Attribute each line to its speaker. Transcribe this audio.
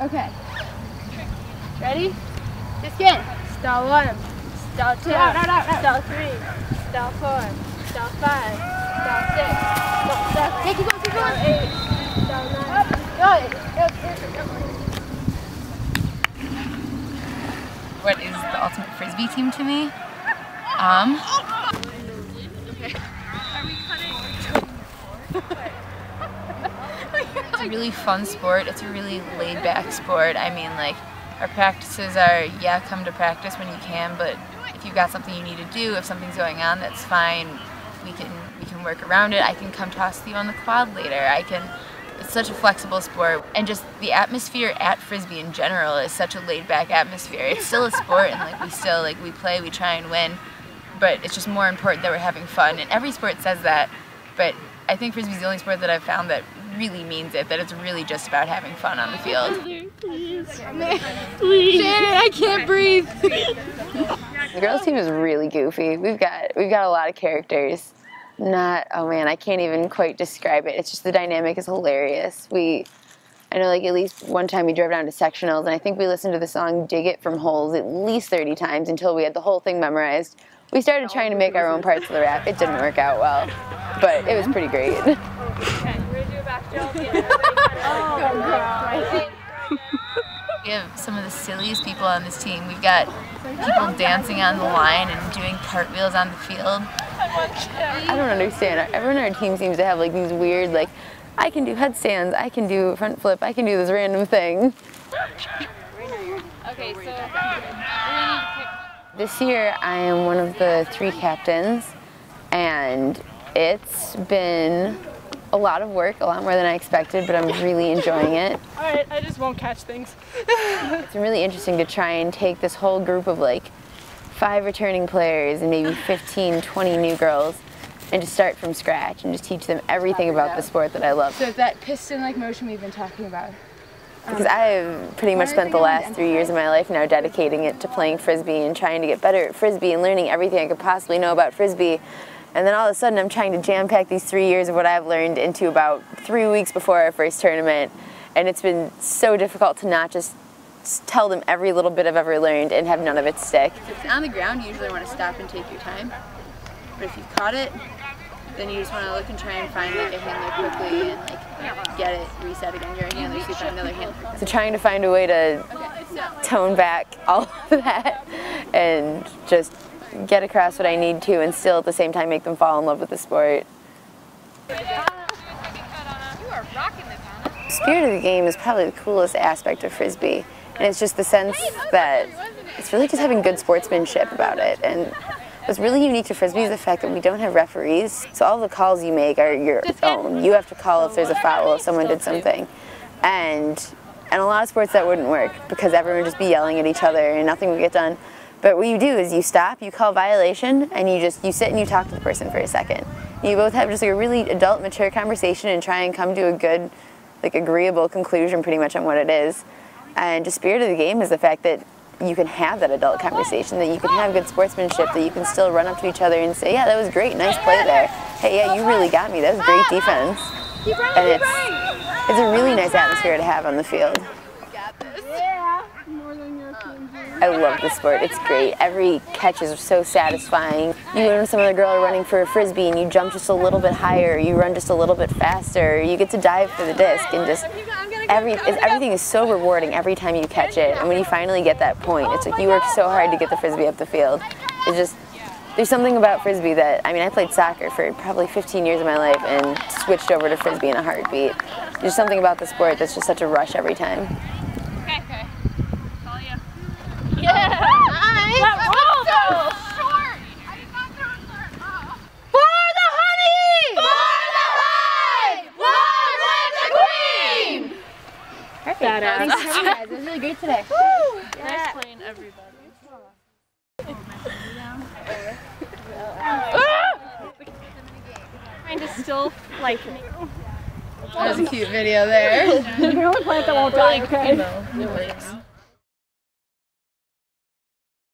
Speaker 1: Okay. Ready? Just get. Stall 1. Stall 2. Stall 3. Stall 4. Stall 5. Stall 6. Stall 7. Hey, keep going, keep going. Stall 8. Stall 9.
Speaker 2: What is the ultimate frisbee team to me? It's a really fun sport. It's a really laid-back sport. I mean, like, our practices are, yeah, come to practice when you can, but if you've got something you need to do, if something's going on, that's fine. We can work around it. I can come toss with you on the quad later. It's such a flexible sport, and just the atmosphere at Frisbee in general is such a laid-back atmosphere. It's still a sport, and like we play, we try and win, but it's just more important that we're having fun. And every sport says that, but I think Frisbee's the only sport that I've found that really means it, that it's really just about having fun on the field.
Speaker 1: Please. Shannon, I can't breathe.
Speaker 3: The girls' team is really goofy. We've got a lot of characters. Oh man, I can't even quite describe it. It's just the dynamic is hilarious. I know like at least one time we drove down to sectionals, and I think we listened to the song Dig It from Holes at least 30 times until we had the whole thing memorized. We started trying to make our own parts of the rap. It didn't work out well, but it was pretty great.
Speaker 1: Okay, we're gonna do a back jump.
Speaker 2: We have some of the silliest people on this team. We've got people dancing on the line and doing cartwheels on the field.
Speaker 3: I don't understand. Everyone on our team seems to have like these weird, like, I can do headstands, I can do a front flip, I can do this random thing.
Speaker 1: Okay, so
Speaker 3: this year I am one of the 3 captains, and it's been a lot of work, a lot more than I expected, but I'm really enjoying it.
Speaker 1: Alright, I just won't catch things.
Speaker 3: It's been really interesting to try and take this whole group of like 5 returning players and maybe 15, 20 new girls and just start from scratch and just teach them everything about the sport that I love.
Speaker 1: So that piston-like motion we've been talking about.
Speaker 3: Because I've pretty much spent the last 3 years of my life now dedicating it to playing Frisbee and trying to get better at Frisbee and learning everything I could possibly know about Frisbee. And then all of a sudden I'm trying to jam-pack these 3 years of what I've learned into about 3 weeks before our first tournament. And it's been so difficult to not just tell them every little bit I've ever learned and have none of it stick. If it's on the ground, you usually want to stop and take your time. But if you've caught it, then you just want to look and try and find like a handler quickly and like get it, reset again. You're a handler, so you find another handler. So trying to find a way to tone back all of that and just get across what I need to and still at the same time make them fall in love with the sport. The spirit of the game is probably the coolest aspect of Frisbee, and it's just the sense that it's really just having good sportsmanship about it. And what's really unique to Frisbee is the fact that we don't have referees, so all the calls you make are your own. You have to call if there's a foul, if someone did something. And in a lot of sports that wouldn't work because everyone would just be yelling at each other and nothing would get done. But what you do is you stop, you call violation, and you sit and you talk to the person for a second. You both have just like a really adult, mature conversation and try and come to a good, like agreeable conclusion pretty much on what it is. And the spirit of the game is the fact that you can have that adult conversation, that you can have good sportsmanship, that you can still run up to each other and say, yeah, that was great, nice play there. Hey, yeah, you really got me, that was great defense. And it's a really nice atmosphere to have on the field. I love the sport, it's great. Every catch is so satisfying. You and some other girl are running for a Frisbee and you jump just a little bit higher, you run just a little bit faster, you get to dive for the disc, and just everything is so rewarding every time you catch it. And when you finally get that point, it's like you worked so hard to get the Frisbee up the field. It's just, there's something about Frisbee that, I mean, I played soccer for probably 15 years of my life and switched over to Frisbee in a heartbeat. There's something about the sport that's just such a rush every time.
Speaker 1: Okay. Call you. Yeah! Nice! That roll though! Short! I did not throw it short. For the honey! For the hive! One with the queen! Perfect. That
Speaker 3: It was really great today.
Speaker 1: Woo! Yeah. Nice playing, everybody. Trying to still like me.
Speaker 2: That was a cute video there.
Speaker 1: You can only play if they won't die, okay?
Speaker 2: No, it works.